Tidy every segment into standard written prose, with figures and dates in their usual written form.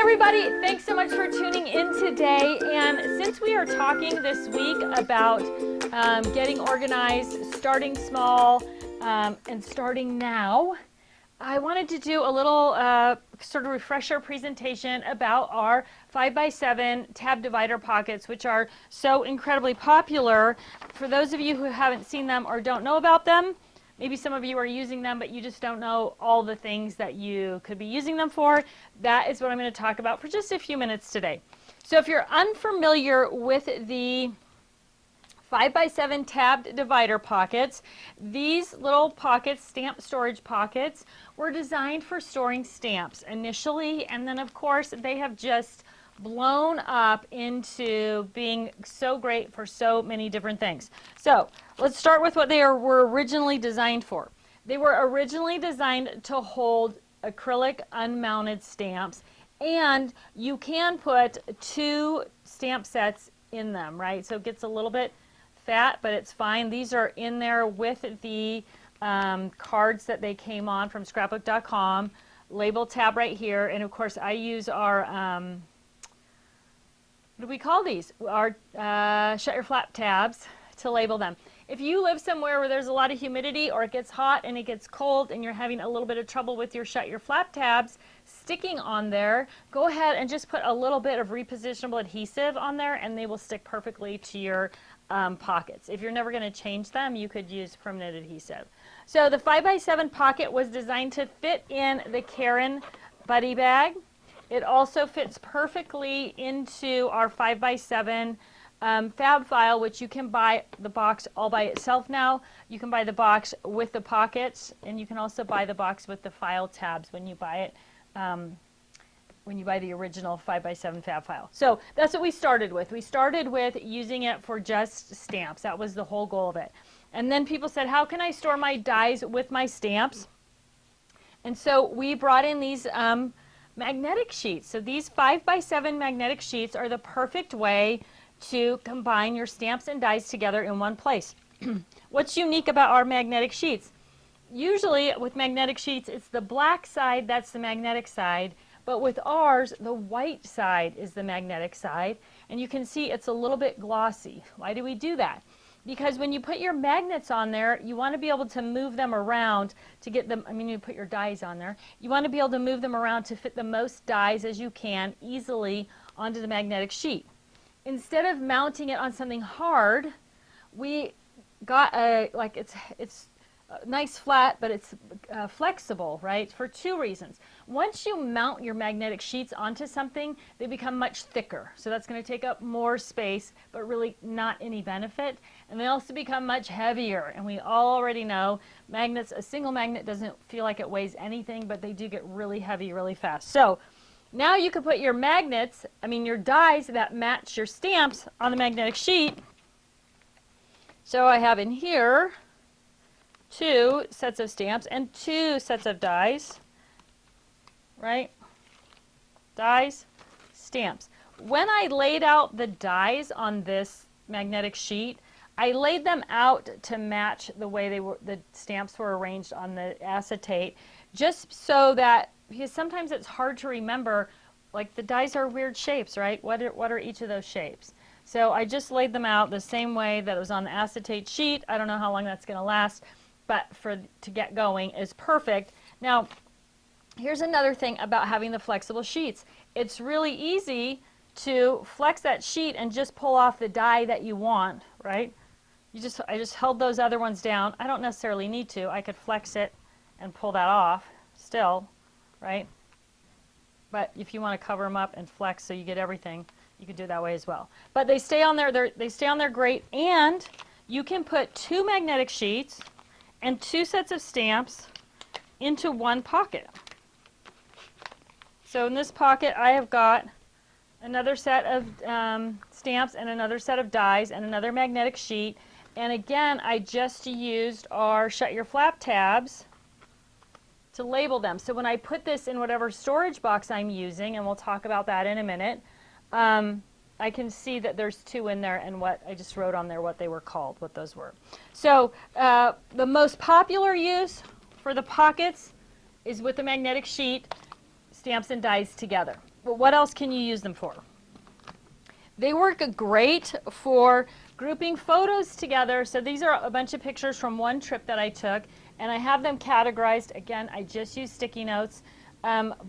everybody, thanks so much for tuning in today. And since we are talking this week about getting organized, starting small, and starting now, I wanted to do a little sort of refresher presentation about our 5x7 tab divider pockets, which are so incredibly popular. For those of you who haven't seen them or don't know about them, maybe some of you are using them, but you just don't know all the things that you could be using them for. That is what I'm going to talk about for just a few minutes today. So if you're unfamiliar with the 5x7 tabbed divider pockets, these little pockets, stamp storage pockets, were designed for storing stamps initially, and then of course they have just blown up into being so great for so many different things. So let's start with what they were originally designed for. They were originally designed to hold acrylic unmounted stamps, and you can put 2 stamp sets in them, right? So it gets a little bit fat, but it's fine. These are in there with the cards that they came on from scrapbook.com, label tab right here, and of course I use our what do we call these? Our shut your flap tabs to label them. If you live somewhere where there's a lot of humidity, or it gets hot and it gets cold and you're having a little bit of trouble with your shut your flap tabs sticking on there, go ahead and just put a little bit of repositionable adhesive on there and they will stick perfectly to your pockets. If you're never going to change them, you could use permanent adhesive. So the 5x7 pocket was designed to fit in the Karen buddy bag. It also fits perfectly into our 5x7 fab file, which you can buy the box all by itself now. You can buy the box with the pockets, and you can also buy the box with the file tabs when you buy it, when you buy the original 5x7 fab file. So that's what we started with. We started with using it for just stamps. That was the whole goal of it. And then people said, how can I store my dies with my stamps? And so we brought in these magnetic sheets. So these 5x7 magnetic sheets are the perfect way to combine your stamps and dies together in one place. What's unique about our magnetic sheets? Usually with magnetic sheets, it's the black side that's the magnetic side, but with ours, the white side is the magnetic side, and you can see it's a little bit glossy. Why do we do that? Because when you put your magnets on there, you want to be able to move them around to get them, you put your dies on there, you want to be able to move them around to fit the most dies as you can easily onto the magnetic sheet. Instead of mounting it on something hard, we got a, it's nice flat, but it's flexible, right? For 2 reasons. Once you mount your magnetic sheets onto something, they become much thicker. So that's going to take up more space, but really not any benefit. And they also become much heavier. And we all already know magnets, a single magnet doesn't feel like it weighs anything, but they do get really heavy really fast. So now you can put your magnets, your dies that match your stamps on the magnetic sheet. So I have in here 2 sets of stamps and 2 sets of dies, right? Dies, stamps. When I laid out the dies on this magnetic sheet, I laid them out to match the way the stamps were arranged on the acetate, just so that, because sometimes it's hard to remember, like the dies are weird shapes, right? What are each of those shapes? So I just laid them out the same way that it was on the acetate sheet. I don't know how long that's going to last, but to get going is perfect. Now, here's another thing about having the flexible sheets. It's really easy to flex that sheet and just pull off the die that you want, right? I just held those other ones down. I don't necessarily need to. I could flex it and pull that off still, right? But if you want to cover them up and flex so you get everything, you can do it that way as well. But they stay on there. They stay on there great, and you can put 2 magnetic sheets and 2 sets of stamps into one pocket. So in this pocket, I have got another set of stamps and another set of dies and another magnetic sheet. And again, I just used our shut your flap tabs to label them. So when I put this in whatever storage box I'm using, and we'll talk about that in a minute, I can see that there's 2 in there, and what I just wrote on there what they were called, what those were. So the most popular use for the pockets is with the magnetic sheet, stamps and dies together. But what else can you use them for? They work great for grouping photos together. So these are a bunch of pictures from one trip that I took, and I have them categorized. Again, I just use sticky notes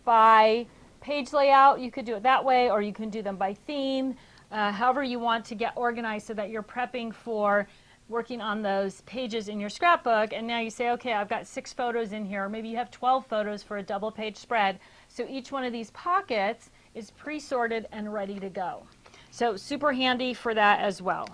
by page layout. You could do it that way, or you can do them by theme, however you want to get organized so that you're prepping for working on those pages in your scrapbook. And now you say, okay, I've got 6 photos in here, or maybe you have 12 photos for a double page spread. So each one of these pockets is pre-sorted and ready to go. So super handy for that as well.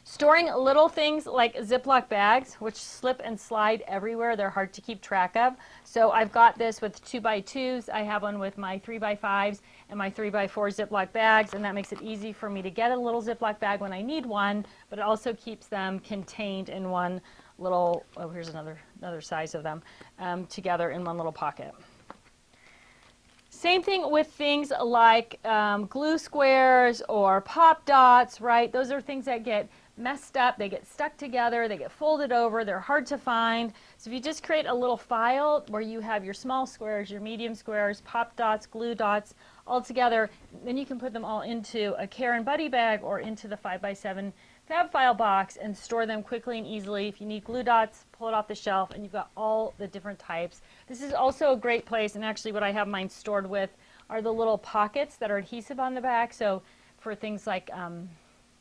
Storing little things like Ziploc bags, which slip and slide everywhere. They're hard to keep track of. So I've got this with 2x2s. I have one with my 3x5s and my 3x4 Ziploc bags, and that makes it easy for me to get a little Ziploc bag when I need one, but it also keeps them contained in one little, oh, here's another size of them, together in one little pocket. Same thing with things like glue squares or pop dots, right? Those are things that get messed up, they get stuck together, they get folded over, they're hard to find. So if you just create a little file where you have your small squares, your medium squares, pop dots, glue dots, all together, then you can put them all into a Care and Buddy bag or into the 5x7 fab file box and store them quickly and easily. If you need glue dots, pull it off the shelf and you've got all the different types. This is also a great place, and actually what I have mine stored with are the little pockets that are adhesive on the back. So for things like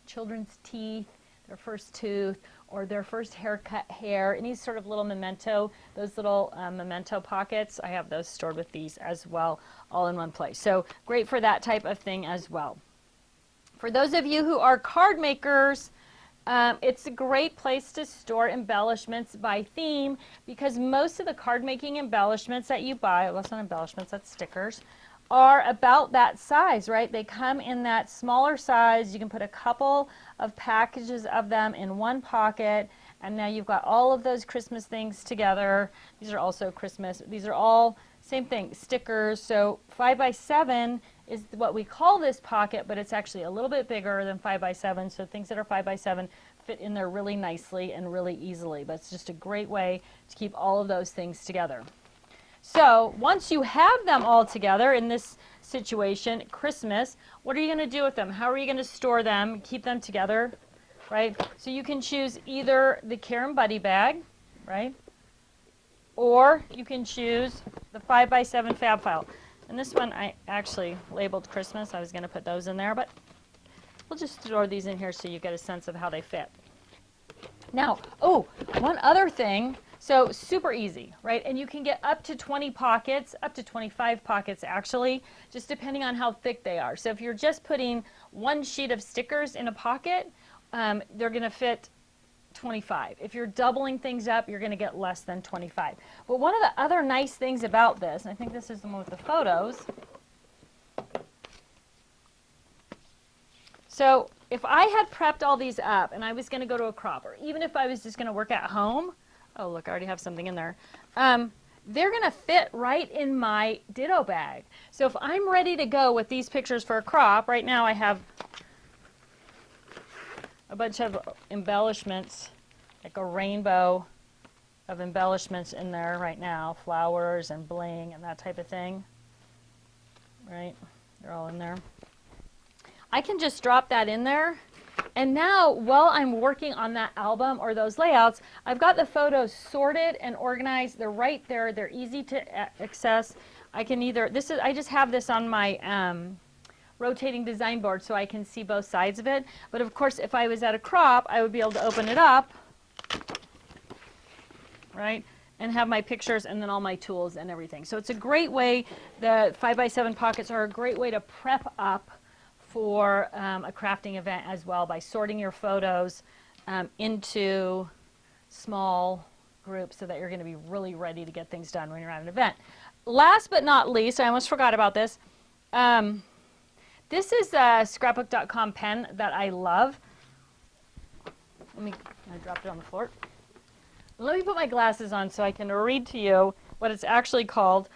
children's teeth, their first tooth, or their first haircut hair, any sort of little memento, those little memento pockets, I have those stored with these as well, all in one place. So great for that type of thing as well. For those of you who are card makers, it's a great place to store embellishments by theme, because most of the card making embellishments that you buy, well, that's not embellishments, that's stickers, are about that size, right? They come in that smaller size. You can put a couple of packages of them in one pocket, and now you've got all of those Christmas things together. These are also Christmas. These are all same thing, stickers. So 5x7 is what we call this pocket, but it's actually a little bit bigger than 5x7. So things that are 5x7 fit in there really nicely and really easily. But it's just a great way to keep all of those things together. So once you have them all together in this situation, Christmas, what are you going to do with them? How are you going to store them, keep them together, right? So you can choose either the Care and Buddy bag, right? Or you can choose the 5x7 fab file. And this one I actually labeled Christmas. I was going to put those in there, but we'll just throw these in here so you get a sense of how they fit. Now, oh, one other thing. So super easy, right? And you can get up to 20 pockets, up to 25 pockets actually, just depending on how thick they are. So if you're just putting one sheet of stickers in a pocket, they're going to fit 25. If you're doubling things up, you're going to get less than 25. But one of the other nice things about this, and I think this is the one with the photos. So if I had prepped all these up and I was going to go to a crop, or even if I was just going to work at home, oh, look, I already have something in there. They're going to fit right in my Ditto bag. So if I'm ready to go with these pictures for a crop, right now I have a bunch of embellishments, like a rainbow of embellishments in there right now, flowers and bling and that type of thing, right? They're all in there. I can just drop that in there. And now, while I'm working on that album or those layouts, I've got the photos sorted and organized. They're right there. They're easy to access. I can either, I just have this on my rotating design board so I can see both sides of it. But of course, if I was at a crop, I would be able to open it up, right? And have my pictures and then all my tools and everything. So it's a great way, the 5x7 pockets are a great way to prep up for a crafting event as well, by sorting your photos into small groups so that you're going to be really ready to get things done when you're at an event. Last but not least, I almost forgot about this. This is a scrapbook.com pen that I love. I dropped it on the floor. Let me put my glasses on so I can read to you what it's actually called.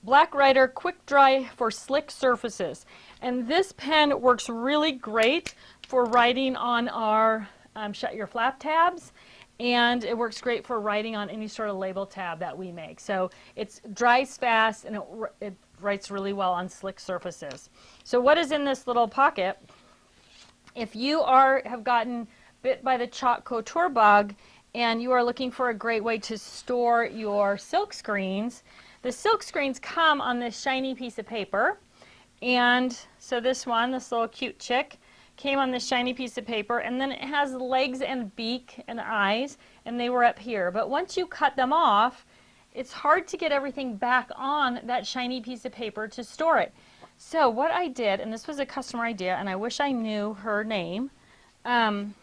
Black Writer Quick Dry for Slick Surfaces. And this pen works really great for writing on our Shut Your Flap tabs, and it works great for writing on any sort of label tab that we make. So it dries fast, and it writes really well on slick surfaces. So what is in this little pocket? If you have gotten bit by the chalk couture bug and you are looking for a great way to store your silk screens, the silk screens come on this shiny piece of paper. And so this little cute chick, came on this shiny piece of paper, and then it has legs and beak and eyes, and they were up here. But once you cut them off, it's hard to get everything back on that shiny piece of paper to store it. So what I did, and this was a customer idea, and I wish I knew her name. Darn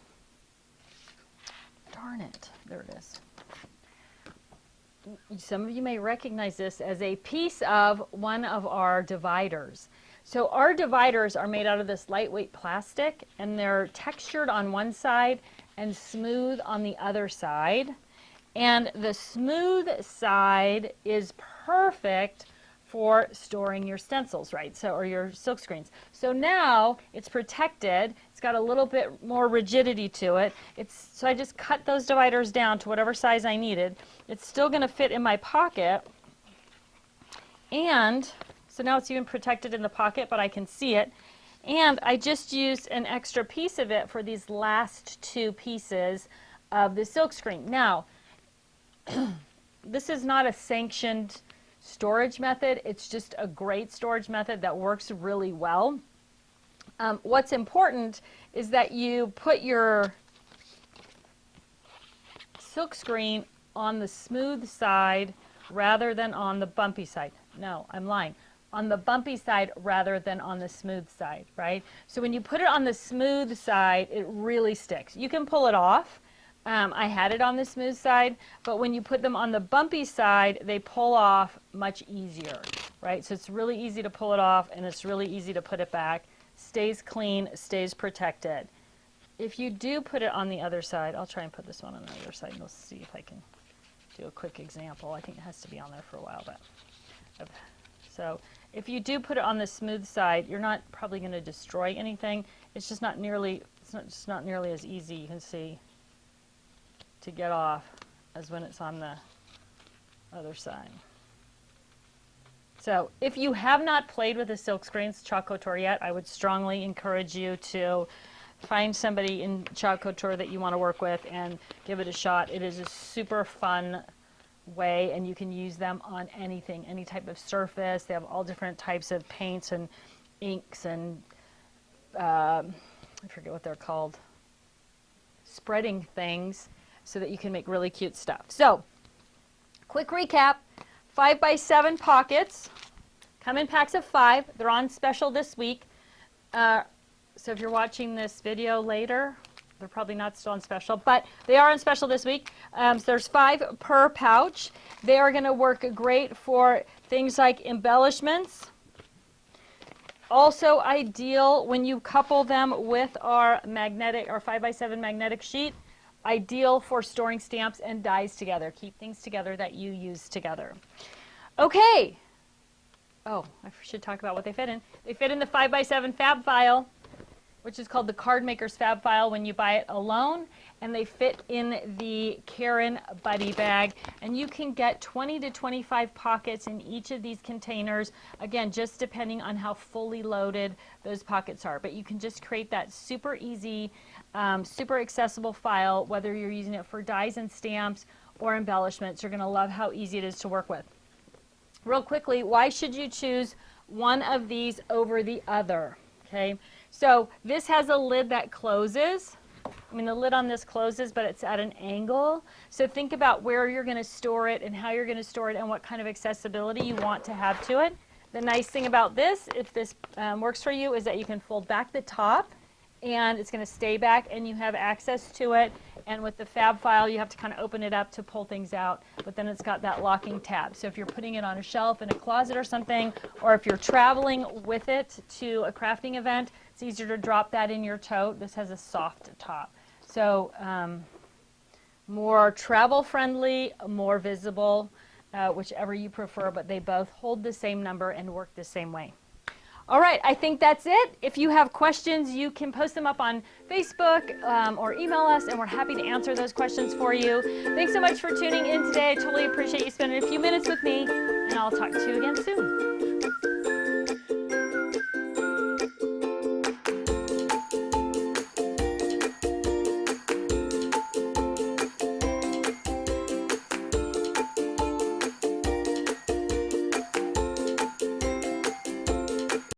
it, there it is. Some of you may recognize this as a piece of one of our dividers. So our dividers are made out of this lightweight plastic, and they're textured on one side and smooth on the other side. And the smooth side is perfect for storing your stencils, right? So, or your silk screens. So now it's protected. It's got a little bit more rigidity to it. So I just cut those dividers down to whatever size I needed. It's still going to fit in my pocket. And so now it's even protected in the pocket, but I can see it. And I just used an extra piece of it for these last two pieces of the silk screen. Now, this is not a sanctioned storage method. It's just a great storage method that works really well. What's important is that you put your silk screen on the smooth side rather than on the bumpy side. No, I'm lying. On the bumpy side rather than on the smooth side, right? So when you put it on the smooth side, it really sticks. You can pull it off. I had it on the smooth side, but when you put them on the bumpy side, they pull off much easier, right? So it's really easy to pull it off, and it's really easy to put it back. Stays clean, stays protected. If you do put it on the other side, I'll try and put this one on the other side, and we'll see if I can do a quick example. I think it has to be on there for a while, but so if you do put it on the smooth side, you're not probably going to destroy anything. It's just not nearly, it's not nearly as easy, you can see, to get off as when it's on the other side. So if you have not played with the Silkscreen chalk couture yet, I would strongly encourage you to find somebody in chalk couture that you want to work with and give it a shot. It is a super fun way, and you can use them on anything, any type of surface. They have all different types of paints and inks and I forget what they're called, spreading things, so that you can make really cute stuff. So quick recap: 5x7 pockets come in packs of 5. They're on special this week, so if you're watching this video later, they're probably not still on special, but they are on special this week. So there's 5 per pouch. They are going to work great for things like embellishments. Also ideal when you couple them with our magnetic, our 5x7 magnetic sheet. Ideal for storing stamps and dies together. Keep things together that you use together. Okay. Oh, I should talk about what they fit in. They fit in the 5x7 fab file, which is called the Card Maker's Fab File when you buy it alone, and they fit in the Karen Buddy Bag, and you can get 20 to 25 pockets in each of these containers, again, just depending on how fully loaded those pockets are. But you can just create that super easy, super accessible file, whether you're using it for dies and stamps or embellishments. You're going to love how easy it is to work with. Real quickly, why should you choose one of these over the other? Okay. So this has a lid that closes. I mean, the lid on this closes, but it's at an angle. So think about where you're going to store it and how you're going to store it and what kind of accessibility you want to have to it. The nice thing about this, if this works for you, is that you can fold back the top and it's going to stay back and you have access to it. And with the fab file, you have to kind of open it up to pull things out, but then it's got that locking tab. So if you're putting it on a shelf in a closet or something, or if you're traveling with it to a crafting event, it's easier to drop that in your tote. This has a soft top. So more travel friendly, more visible, whichever you prefer, but they both hold the same number and work the same way. All right, I think that's it. If you have questions, you can post them up on Facebook or email us, and we're happy to answer those questions for you. Thanks so much for tuning in today. I totally appreciate you spending a few minutes with me, and I'll talk to you again soon.